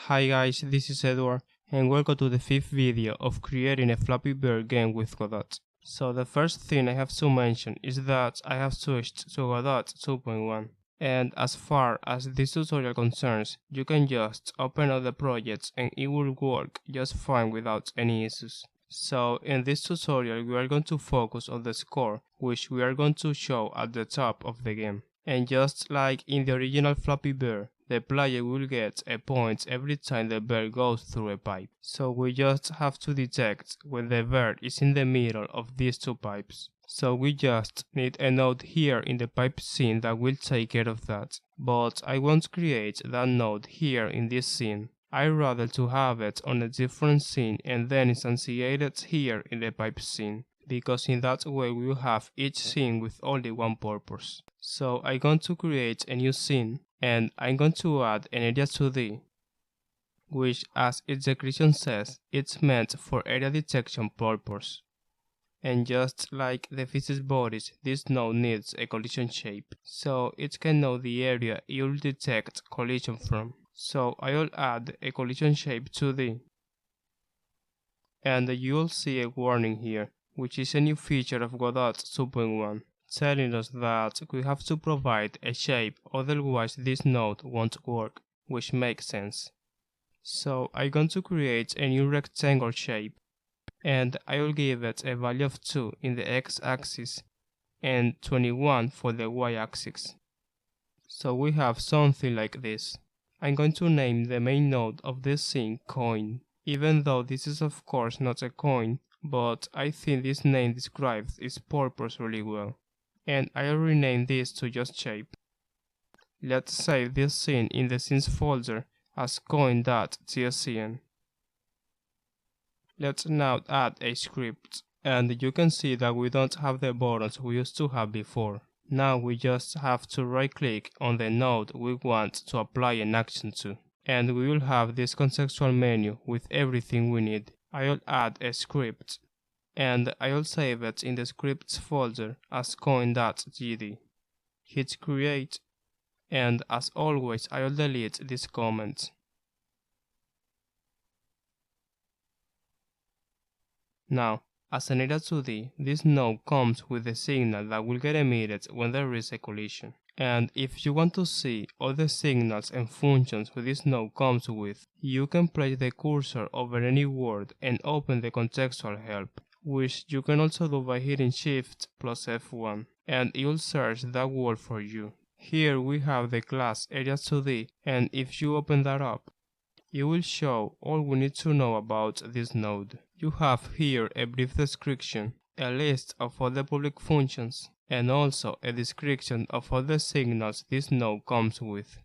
Hi guys, this is Edward, and welcome to the 5th video of creating a Flappy Bird game with Godot. So the first thing I have to mention is that I have switched to Godot 2.1. And as far as this tutorial concerns, you can just open up the project and it will work just fine without any issues. So in this tutorial we are going to focus on the score, which we are going to show at the top of the game. And just like in the original Flappy Bird, the player will get a point every time the bird goes through a pipe. So we just have to detect when the bird is in the middle of these two pipes. So we just need a node here in the pipe scene that will take care of that. But I won't create that node here in this scene. I'd rather to have it on a different scene and then instantiate it here in the pipe scene, because in that way we will have each scene with only one purpose. So I'm going to create a new scene and I'm going to add an area 2D, which as its description says, it's meant for area detection purpose. And just like the physics bodies, this node needs a collision shape, so it can know the area it will detect collision from. So I'll add a collision shape 2D. And you'll see a warning here, which is a new feature of Godot 2.1, telling us that we have to provide a shape, otherwise this node won't work, which makes sense. So I'm going to create a new rectangle shape, and I will give it a value of 2 in the x-axis and 21 for the y-axis. So we have something like this. I'm going to name the main node of this scene coin, even though this is of course not a coin, but I think this name describes its purpose really well. And I'll rename this to just shape. Let's save this scene in the scenes folder as coin.tscn. Let's now add a script, and you can see that we don't have the buttons we used to have before. Now we just have to right click on the node we want to apply an action to, and we will have this contextual menu with everything we need. I'll add a script, and I'll save it in the scripts folder as coin.gd. Hit create, and as always I'll delete this comment. Now, as an area 2D, this node comes with a signal that will get emitted when there is a collision. And if you want to see all the signals and functions this node comes with, you can place the cursor over any word and open the contextual help, which you can also do by hitting Shift plus F1, and it will search that word for you. Here we have the class area 2D, and if you open that up, it will show all we need to know about this node. You have here a brief description, a list of all the public functions, and also a description of all the signals this node comes with,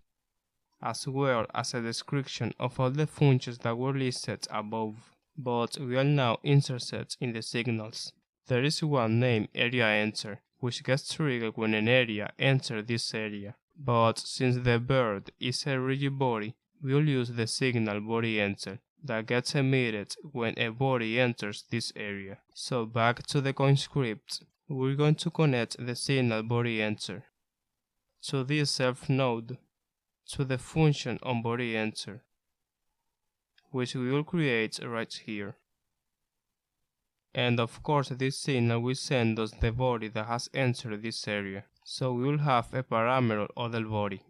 as well as a description of all the functions that were listed above. But we are now interested in the signals. There is one named area enter, which gets triggered when an area enters this area. But since the bird is a rigid body, we'll use the signal body enter that gets emitted when a body enters this area. So back to the coin script, we're going to connect the signal body enter to this self node, to the function on body enter, which we will create right here. And of course this signal will send us the body that has entered this area, so we will have a parameter other body.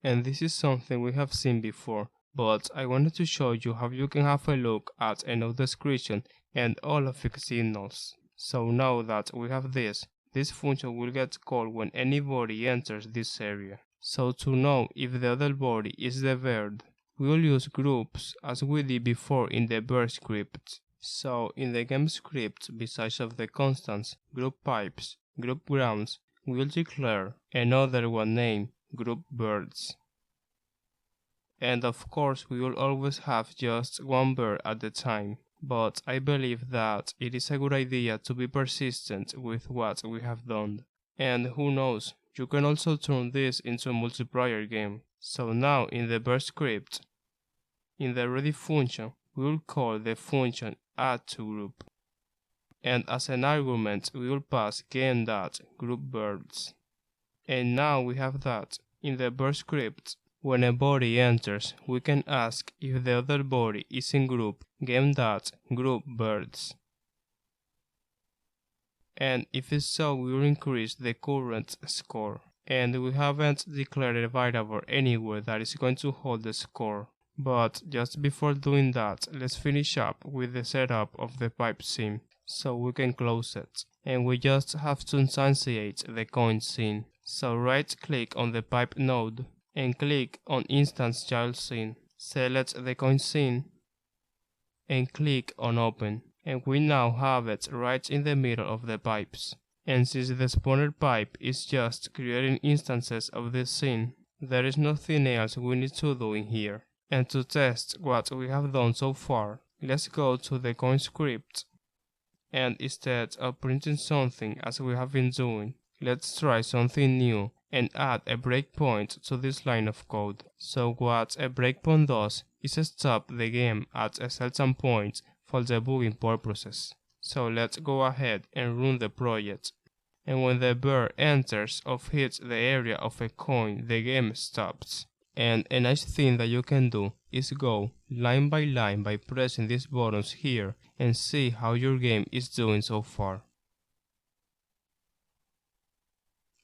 And this is something we have seen before, but I wanted to show you how you can have a look at a node description and all of its signals. So now that we have this function will get called when any body enters this area. So to know if the other body is the bird, we will use groups as we did before in the bird script. So in the game script, besides of the constants, group pipes, group grounds, we will declare another one named group birds. And of course we will always have just one bird at a time, but I believe that it is a good idea to be persistent with what we have done. And who knows, you can also turn this into a multiplayer game. So now in the bird script, in the ready function, we will call the function add2group. And as an argument we will pass game.groupBirds. And now we have that. In the bird script, When a body enters, we can ask if the other body is in group game.groupBirds. And if it's so, we will increase the current score. And we haven't declared a variable anywhere that is going to hold the score. But just before doing that, let's finish up with the setup of the pipe scene, so we can close it. And we just have to instantiate the coin scene. So right click on the pipe node and click on instance child scene. Select the coin scene and click on open. And we now have it right in the middle of the pipes. And since the spawner pipe is just creating instances of this scene, there is nothing else we need to do in here. And to test what we have done so far, let's go to the coin script. And instead of printing something as we have been doing, let's try something new and add a breakpoint to this line of code. So what a breakpoint does is stop the game at a certain point for debugging purposes. So let's go ahead and run the project. And when the bird enters or hits the area of a coin, the game stops. And a nice thing that you can do is go line by line by pressing these buttons here and see how your game is doing so far.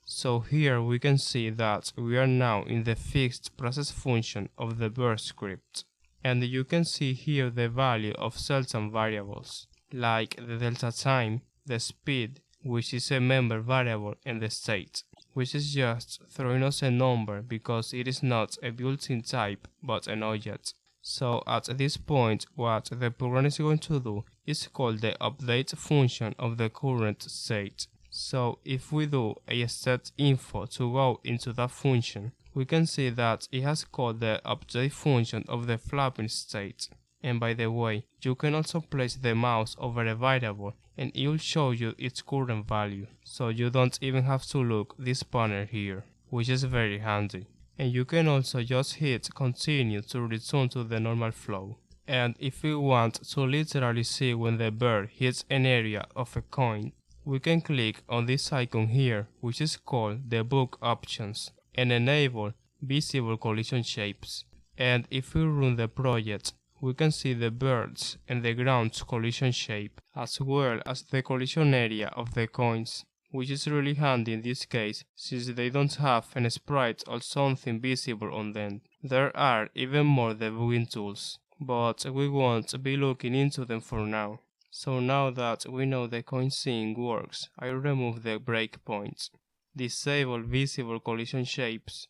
So here we can see that we are now in the fixed process function of the bird script. And you can see here the value of certain variables, like the delta time, the speed, which is a member variable, and the state, which is just throwing us a number because it is not a built-in type but an object. So at this point, what the program is going to do is call the update function of the current state. So if we do a set info to go into that function, we can see that it has called the update function of the Flappy state. And by the way, you can also place the mouse over a variable and it will show you its current value, so you don't even have to look this banner here, which is very handy. And you can also just hit continue to return to the normal flow. And if we want to literally see when the bird hits an area of a coin, we can click on this icon here, which is called debug options, and enable visible collision shapes. And if we run the project, we can see the birds and the ground's collision shape, as well as the collision area of the coins, which is really handy in this case since they don't have a sprite or something visible on them. There are even more debugging tools, but we won't be looking into them for now. So now that we know the coin scene works, I remove the breakpoints, disable visible collision shapes,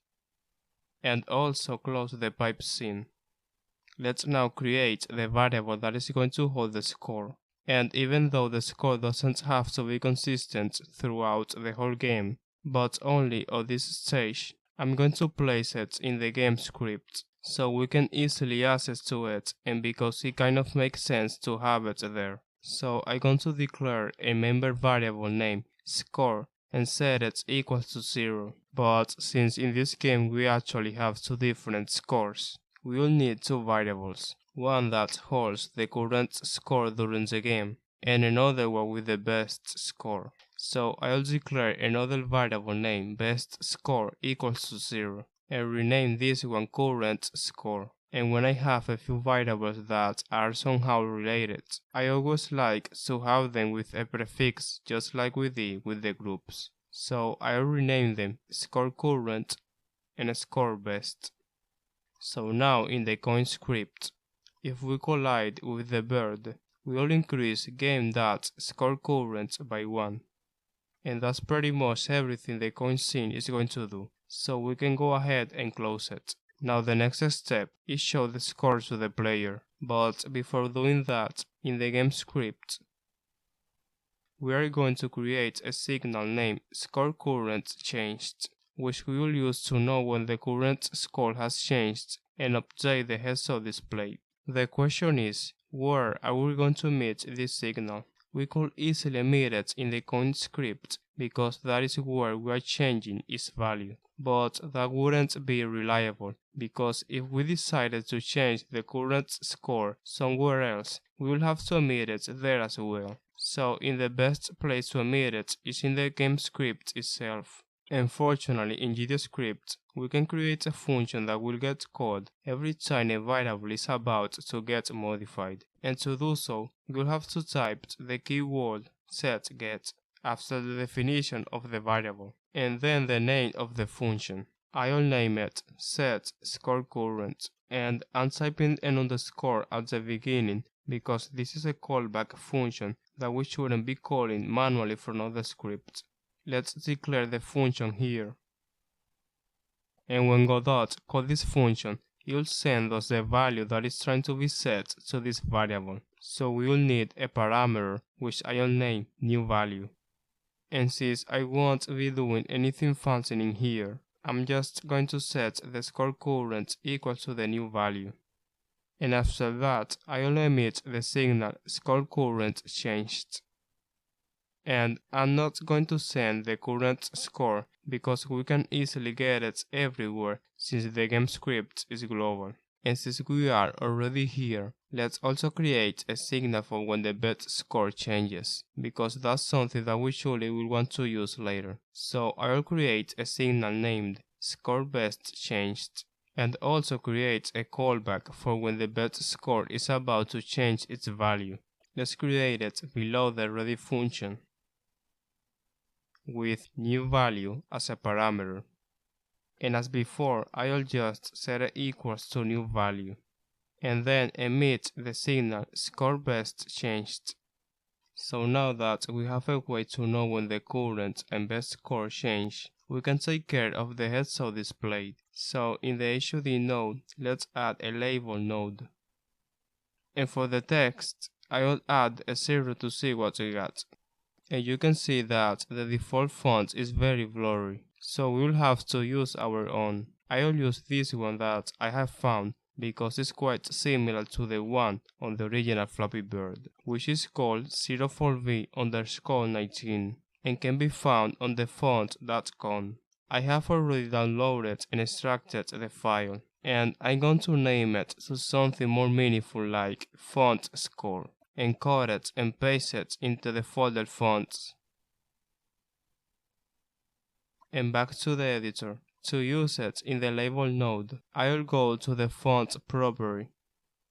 and also close the pipe scene. Let's now create the variable that is going to hold the score. And even though the score doesn't have to be consistent throughout the whole game, but only on this stage, I'm going to place it in the game script, so we can easily access to it, and because it kind of makes sense to have it there. So I'm going to declare a member variable named score and set it equal to 0. But since in this game we actually have two different scores, we will need two variables, one that holds the current score during the game, and another one with the best score. So I'll declare another variable named best score equals to 0, and rename this one current score. And when I have a few variables that are somehow related, I always like to have them with a prefix just like we did with the groups. So I'll rename them score current and score best. So now in the coin script, if we collide with the bird, we will increase game.scoreCurrent by 1. And that's pretty much everything the coin scene is going to do. So we can go ahead and close it. Now the next step is show the score to the player. But before doing that, in the game script, we are going to create a signal named scoreCurrentChanged, which we will use to know when the current score has changed and update the heads-up display. The question is, where are we going to meet this signal? We could easily meet it in the coin script because that is where we are changing its value. But that wouldn't be reliable because if we decided to change the current score somewhere else, we will have to emit it there as well. So in the best place to emit it is in the game script itself. Unfortunately, in JavaScript, we can create a function that will get called every time a variable is about to get modified. And to do so, you'll have to type the keyword setGet after the definition of the variable, and then the name of the function. I'll name it setScoreCurrent, and I'm typing an underscore at the beginning because this is a callback function that we shouldn't be calling manually from other scripts. Let's declare the function here. And when Godot calls this function, it'll send us the value that is trying to be set to this variable. So we will need a parameter which I'll name newValue. And since I won't be doing anything fancy in here, I'm just going to set the score current equal to the new value. And after that, I'll emit the signal score current changed. And I'm not going to send the current score because we can easily get it everywhere since the game script is global. And since we are already here, let's also create a signal for when the bet score changes, because that's something that we surely will want to use later. So I'll create a signal named scoreBestChanged, and also create a callback for when the bet score is about to change its value. Let's create it below the ready function, with newValue as a parameter. And as before, I'll just set it equals to newValue, and then emit the signal scoreBestChanged. So now that we have a way to know when the current and best score change, we can take care of the heads-up displayed. So in the HUD node, let's add a label node. And for the text, I'll add a 0 to see what we got. And you can see that the default font is very blurry, so we'll have to use our own. I'll use this one that I have found because it's quite similar to the one on the original Flappy Bird, which is called 04v_19 and can be found on the font.com. I have already downloaded and extracted the file, and I'm going to name it to something more meaningful like font score, and cut it and paste it into the folder fonts. And back to the editor. To use it in the label node, I'll go to the font property,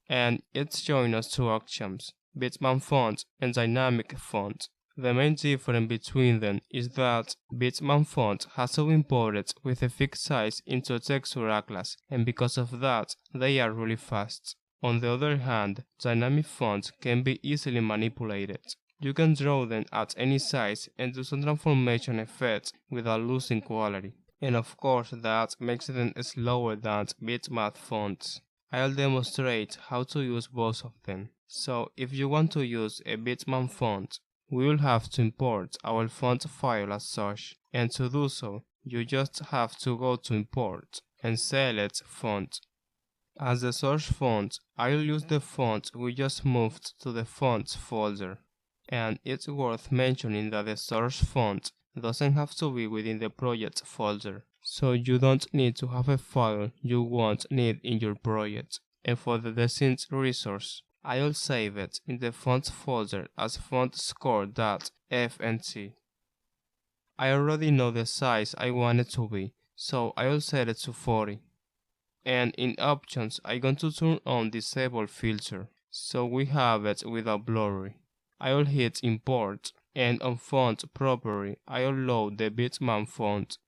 and it's showing us two options, Bitmap font and dynamic font. The main difference between them is that Bitmap font has to be imported with a fixed size into a texture atlas, and because of that, they are really fast. On the other hand, dynamic fonts can be easily manipulated. You can draw them at any size and do some transformation effects without losing quality. And of course that makes them slower than bitmap fonts. I'll demonstrate how to use both of them. So if you want to use a bitmap font, we will have to import our font file as such, and to do so, you just have to go to import and select font. As the source font, I'll use the font we just moved to the fonts folder. And it's worth mentioning that the source font doesn't have to be within the project folder, so you don't need to have a file you won't need in your project. And for the designated resource, I'll save it in the fonts folder as fontscore.fnt. I already know the size I want it to be, so I'll set it to 40. And in options, I'm going to turn on disable filter, so we have it without blurry. I'll hit import, and on font property, I'll load the bitmap font.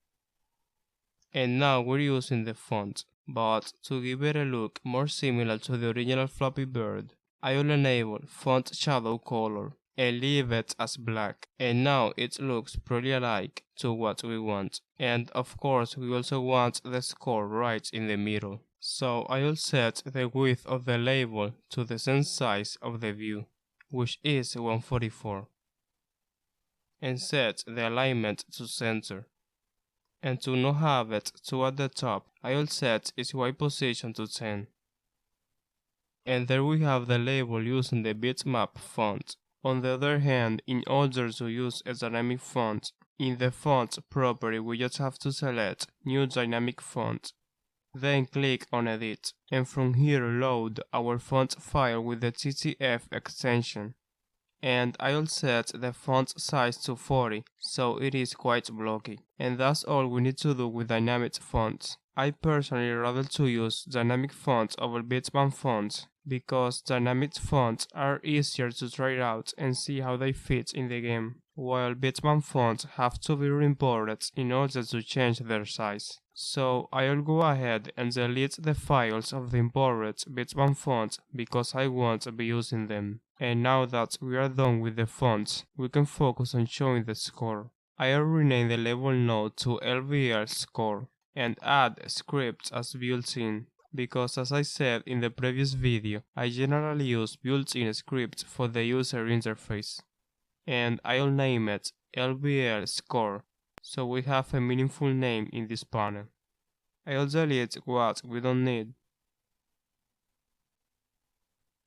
And now we're using the font, but to give it a look more similar to the original Flappy Bird, I'll enable font shadow color and leave it as black. And now it looks pretty alike to what we want. And of course, we also want the score right in the middle. So I'll set the width of the label to the same size of the view, which is 144, and set the alignment to center. And to not have it too at the top, I'll set its white position to 10. And there we have the label using the bitmap font. On the other hand, in order to use a dynamic font, in the font property we just have to select new dynamic font. Then click on edit, and from here load our font file with the TTF extension. And I'll set the font size to 40, so it is quite blocky. And that's all we need to do with dynamic fonts. I personally rather to use dynamic fonts over bitmap fonts, because dynamic fonts are easier to try out and see how they fit in the game, while bitmap fonts have to be reimported in order to change their size. So I'll go ahead and delete the files of the imported bitmap fonts because I won't be using them. And now that we are done with the fonts, we can focus on showing the score. I'll rename the level node to LVL score and add scripts as built-in, because as I said in the previous video, I generally use built-in scripts for the user interface. And I'll name it LVL score, so we have a meaningful name in this panel. I'll delete what we don't need.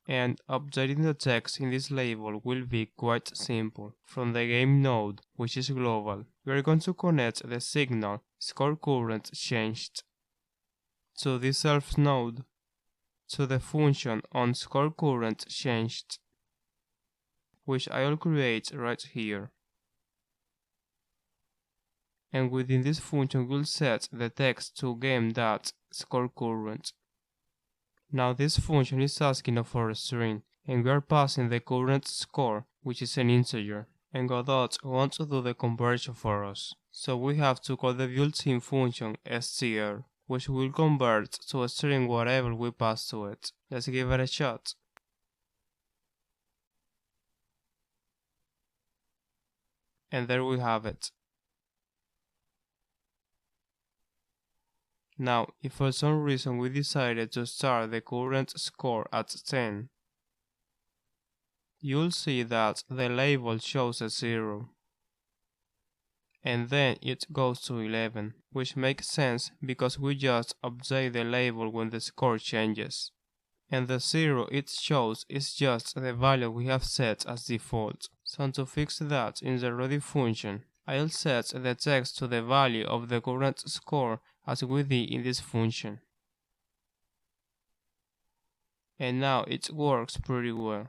And updating the text in this label will be quite simple. From the game node, which is global, we are going to connect the signal score current changed to this self node, to the function on score current changed, which I'll create right here. And within this function we'll set the text to game.scoreCurrent. Now this function is asking for a string, and we are passing the current score, which is an integer, and Godot wants to do the conversion for us. So we have to call the built-in function str, which will convert to a string whatever we pass to it. Let's give it a shot. And there we have it. Now, if for some reason we decided to start the current score at 10, you'll see that the label shows a 0. And then it goes to 11, which makes sense because we just update the label when the score changes. And the 0 it shows is just the value we have set as default. So to fix that in the ready function, I'll set the text to the value of the current score as we did in this function. And now it works pretty well.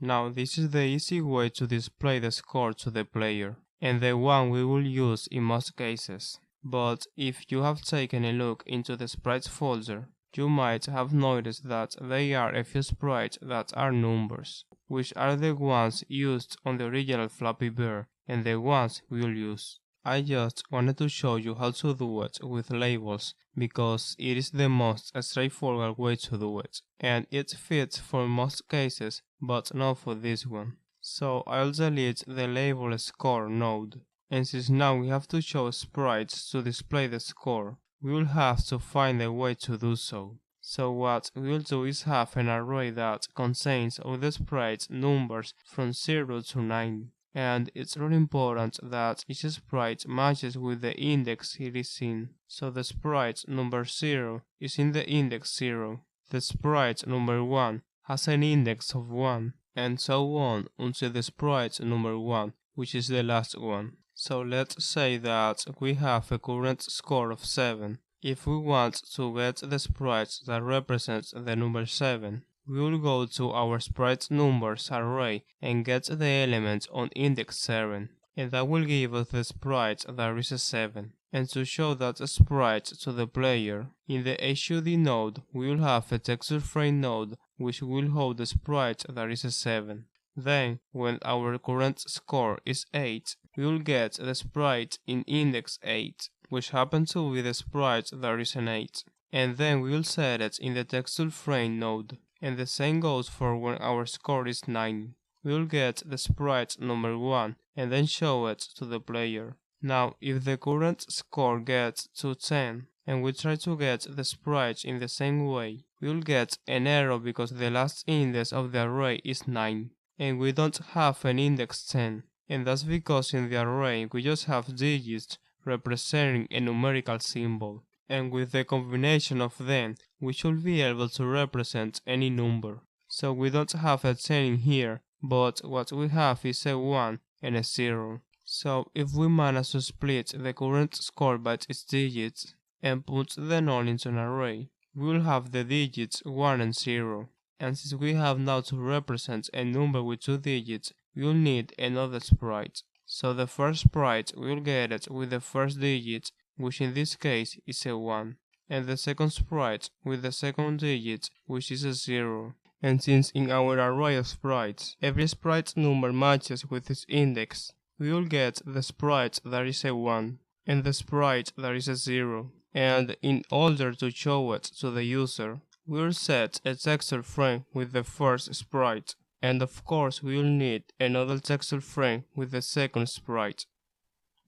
Now this is the easy way to display the score to the player, and the one we will use in most cases. But if you have taken a look into the sprites folder, you might have noticed that there are a few sprites that are numbers, which are the ones used on the original Flappy Bear and the ones we'll use. I just wanted to show you how to do it with labels because it is the most straightforward way to do it, and it fits for most cases but not for this one. So I'll delete the label score node, and since now we have to show sprites to display the score, we will have to find a way to do so. So what we'll do is have an array that contains all the sprites numbers from 0 to 9. And it's really important that each sprite matches with the index it is in. So the sprite number 0 is in the index 0. The sprite number 1 has an index of 1, and so on until the sprite number 1, which is the last one. So let's say that we have a current score of 7. If we want to get the sprite that represents the number 7, we will go to our sprite numbers array and get the element on index 7, and that will give us the sprite that is a 7. And to show that sprite to the player, in the HUD node we will have a texture frame node which will hold the sprite that is a 7. Then, when our current score is 8, we will get the sprite in index 8, which happens to be the sprite that is an 8. And then we will set it in the texture frame node. And the same goes for when our score is 9. We will get the sprite number 1 and then show it to the player. Now, if the current score gets to 10 and we try to get the sprite in the same way, we will get an error because the last index of the array is 9 and we don't have an index 10. And that's because in the array we just have digits representing a numerical symbol. And with the combination of them, we should be able to represent any number. So we don't have a 10 in here, but what we have is a 1 and a 0. So if we manage to split the current score by its digits, and put the null into an array, we will have the digits 1 and 0. And since we have now to represent a number with 2 digits, we will need another sprite. So the first sprite we will get it with the first digit, which in this case is a 1, and the second sprite with the second digit, which is a 0. And since in our array of sprites, every sprite number matches with its index, we will get the sprite that is a 1, and the sprite that is a 0. And in order to show it to the user, we will set a texture frame with the first sprite, and of course we will need another texture frame with the second sprite.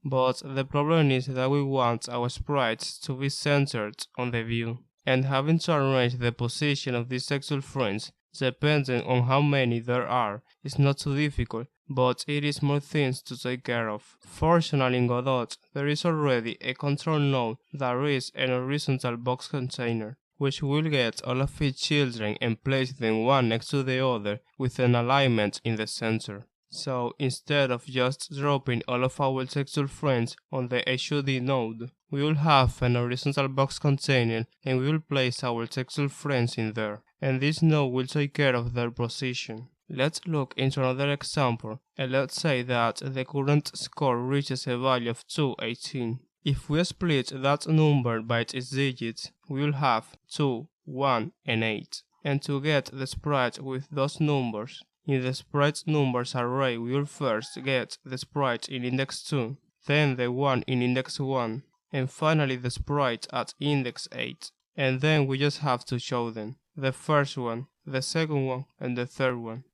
But the problem is that we want our sprites to be centered on the view, and having to arrange the position of these texture frames depending on how many there are is not too difficult, but it is more things to take care of. Fortunately in Godot, there is already a control node that is an horizontal box container, which will get all of its children and place them one next to the other with an alignment in the center. So instead of just dropping all of our texture frames on the HUD node, we will have an horizontal box container and we will place our texture frames in there, and this node will take care of their position. Let's look into another example, and let's say that the current score reaches a value of 218. If we split that number by its digits, we will have 2, 1, and 8. And to get the sprite with those numbers, in the sprite numbers array we will first get the sprite in index 2, then the one in index 1, and finally the sprite at index 8. And then we just have to show them, the first one, the second one, and the third one.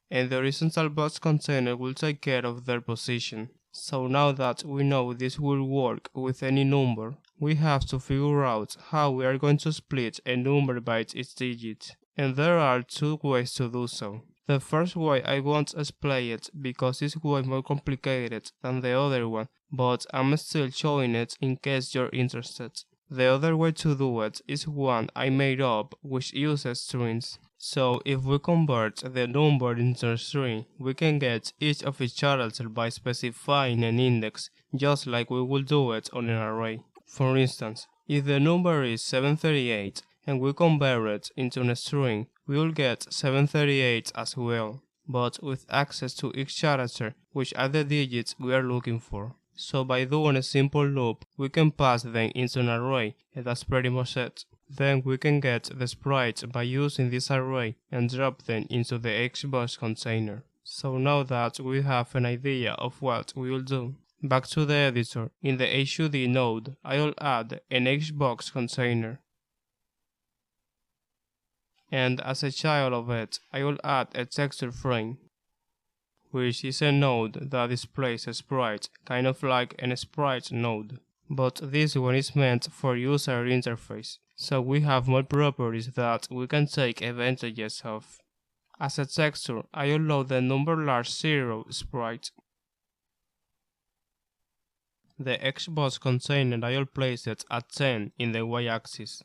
And the horizontal box container will take care of their position. So now that we know this will work with any number, we have to figure out how we are going to split a number by its digits. And there are two ways to do so. The first way I won't explain it because it's way more complicated than the other one, but I'm still showing it in case you're interested. The other way to do it is one I made up which uses strings. So if we convert the number into a string, we can get each of its characters by specifying an index, just like we would do it on an array. For instance, if the number is 738 and we convert it into a string, we will get 738 as well, but with access to each character, which are the digits we are looking for. So by doing a simple loop, we can pass them into an array, and that's pretty much it. Then we can get the sprites by using this array and drop them into the Xbox container. So now that we have an idea of what we will do, back to the editor, in the HUD node, I will add an Xbox container. And as a child of it, I will add a texture frame, which is a node that displays a sprite, kind of like an sprite node. But this one is meant for user interface, so we have more properties that we can take advantages of. As a texture, I will load the number large 0 sprite. The Xbox container I will place it at 10 in the y-axis,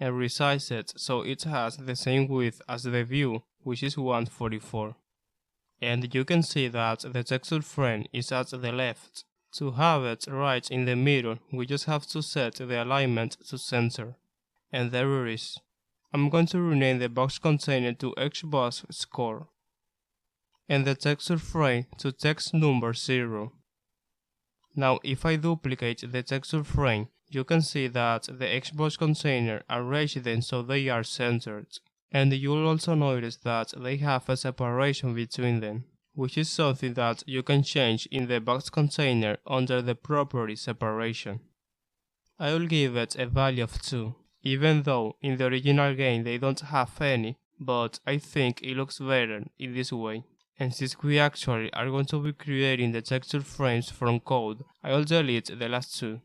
and resize it so it has the same width as the view, which is 144. And you can see that the texture frame is at the left. To have it right in the middle, we just have to set the alignment to center. And there it is. I'm going to rename the box container to Xbox score, and the texture frame to text number 0. Now if I duplicate the texture frame, you can see that the Xbox container arranged them so they are centered. And you'll also notice that they have a separation between them, which is something that you can change in the box container under the property separation. I will give it a value of 2, even though in the original game they don't have any, but I think it looks better in this way. And since we actually are going to be creating the texture frames from code, I will delete the last two,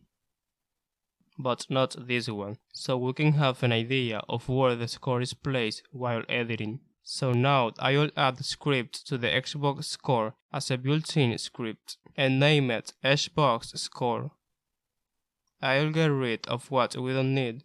but not this one, so we can have an idea of where the score is placed while editing. So now I will add the script to the Xbox score as a built-in script and name it Xbox score. I will get rid of what we don't need.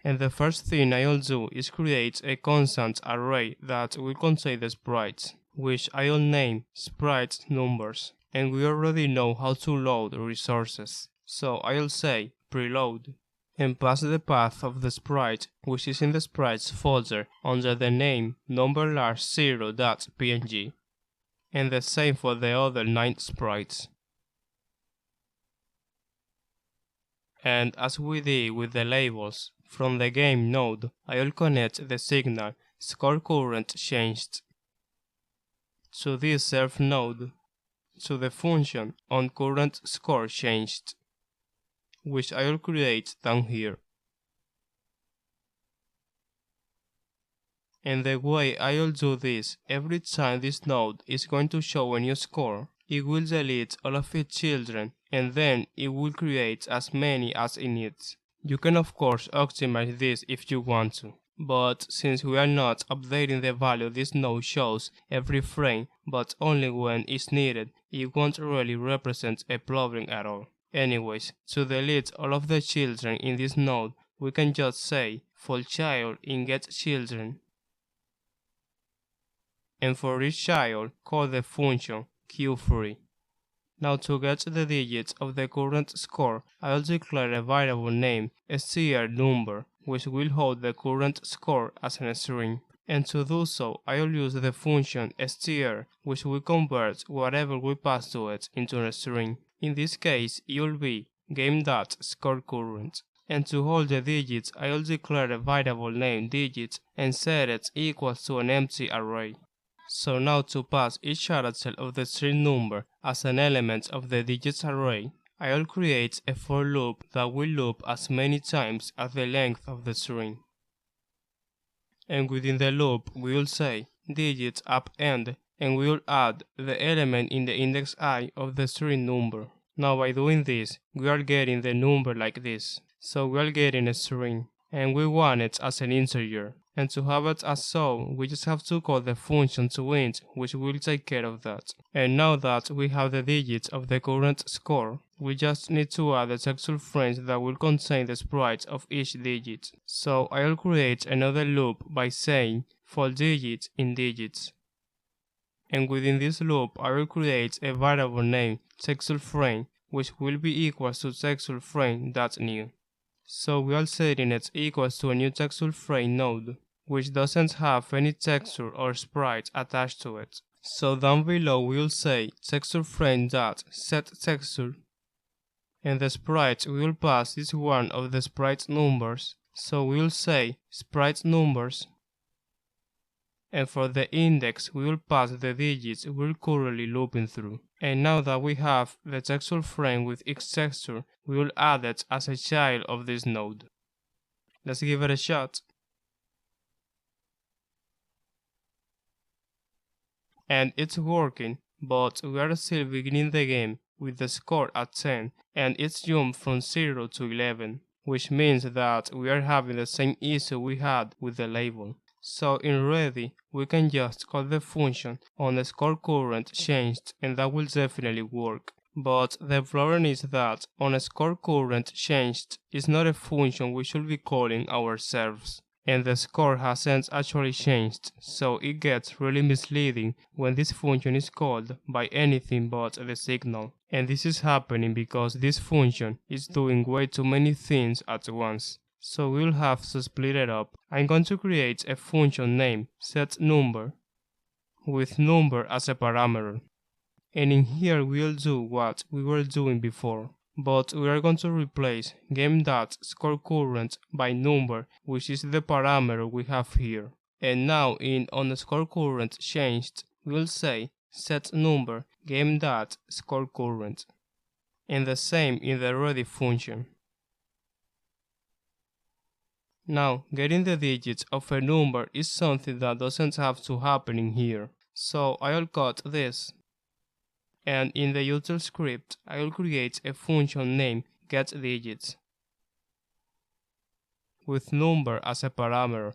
And the first thing I will do is create a constant array that will contain the sprites. which I'll name sprites numbers, and we already know how to load resources, so I'll say preload, and pass the path of the sprite, which is in the sprites folder under the name number_0.png, and the same for the other 9 sprites. And as we did with the labels, from the game node, I'll connect the signal scoreCurrentChanged to this serve node, to the function onCurrentScoreChanged, which I'll create down here. And the way I'll do this, every time this node is going to show a new score, it will delete all of its children, and then it will create as many as it needs. You can of course optimize this if you want to, but since we are not updating the value this node shows every frame, but only when it's needed, it won't really represent a problem at all. Anyways, to delete all of the children in this node, we can just say for child in getChildren, and for each child, call the function Q3. Now to get the digits of the current score, I'll declare a variable named strNumber, which will hold the current score as a string. And to do so, I'll use the function str, which will convert whatever we pass to it into a string. In this case, it will be game.scoreCurrent. And to hold the digits, I'll declare a variable named digits and set it equals to an empty array. So now to pass each character of the string number as an element of the digits array, I'll create a for loop that will loop as many times as the length of the string. And within the loop, we'll say digits append, and we'll add the element in the index I of the string number. Now by doing this, we are getting the number like this. So we are getting a string, and we want it as an integer. And to have it as so, we just have to call the function toInt, which will take care of that. And now that we have the digits of the current score, we just need to add the texture frames that will contain the sprites of each digit. So I'll create another loop by saying for digits in digits. And within this loop, I will create a variable named textureFrame, which will be equal to textureFrame.new. So we are setting it equals to a new textureFrame node, which doesn't have any texture or sprite attached to it. So down below we'll say textureFrame.setTexture, and the sprite will pass is one of the sprite numbers, so we'll say sprite numbers, and for the index we will pass the digits we're currently looping through. And now that we have the texture frame with its texture, we will add it as a child of this node. Let's give it a shot. And it's working, but we are still beginning the game with the score at 10, and it's jumped from 0 to 11, which means that we are having the same issue we had with the label. So in ready, we can just call the function on the scoreCurrentChanged, and that will definitely work. But the problem is that on a scoreCurrentChanged is not a function we should be calling ourselves, and the score hasn't actually changed, so it gets really misleading when this function is called by anything but the signal. And this is happening because this function is doing way too many things at once. So we'll have to split it up. I'm going to create a function named setNumber with number as a parameter. And in here we'll do what we were doing before, but we are going to replace game.scoreCurrent by number, which is the parameter we have here. And now in on the scoreCurrentChanged, we'll say setNumber game.scoreCurrent, and the same in the ready function. Now, getting the digits of a number is something that doesn't have to happen in here, so I'll cut this. And in the util script, I'll create a function named getDigits with number as a parameter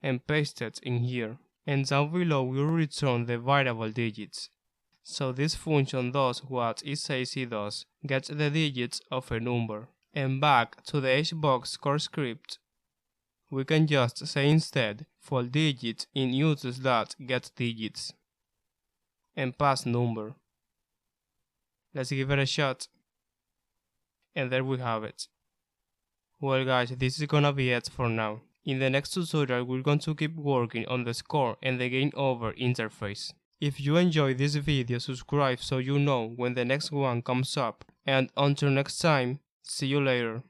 and paste it in here. And down below we'll return the variable digits. So this function does what it says it does, gets the digits of a number. And back to the hbox core script, we can just say instead for digits in uses that get digits and pass number. Let's give it a shot. And there we have it. Well guys, this is gonna be it for now. In the next tutorial we're going to keep working on the score and the game over interface. If you enjoyed this video, subscribe so you know when the next one comes up. And until next time, see you later.